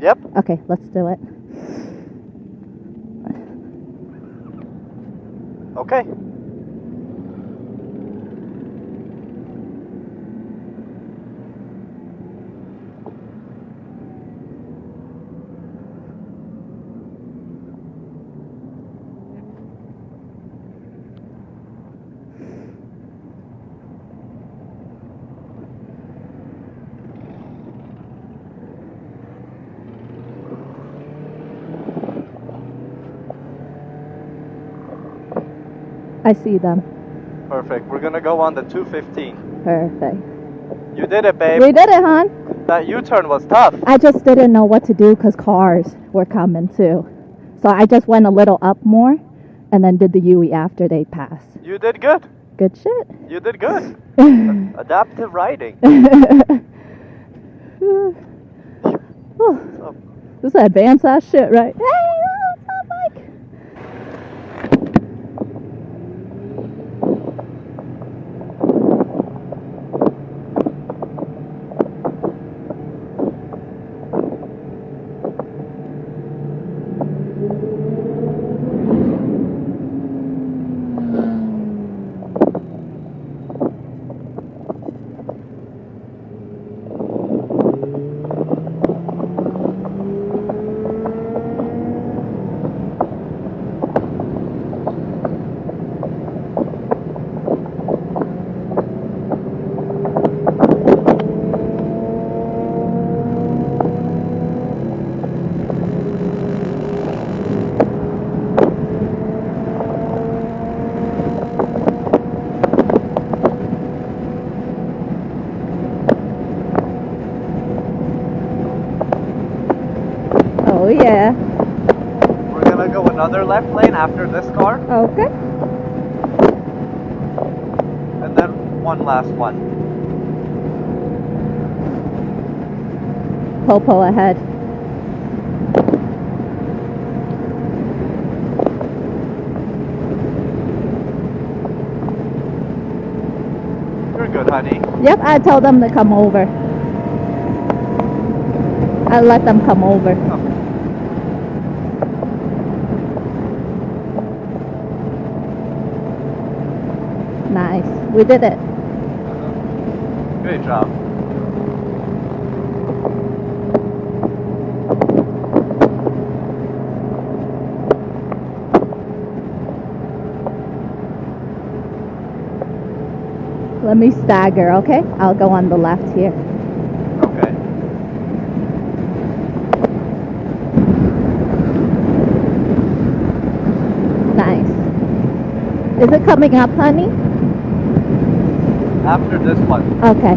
Yep. Okay, let's do it. Okay. I see them. Perfect. We're gonna go on the 215. Perfect. You did it, babe. We did it, hon. That U-turn was tough. I just didn't know what to do because cars were coming too. So I just went a little up more and then did the UE after they passed. You did good. Good shit. You did good. Adaptive riding. Oh, this is advanced ass shit, right? Hey, what's up, Mike? Oh yeah. We're gonna go another left lane after this car, Okay. and then one last one. Popo ahead. You're good, honey. Yep, I told them to come over. I let them come over. Oh. Nice. We did it. Great job. Let me stagger, okay? I'll go on the left here. Okay. Nice. Is it coming up, honey? After this one. Okay.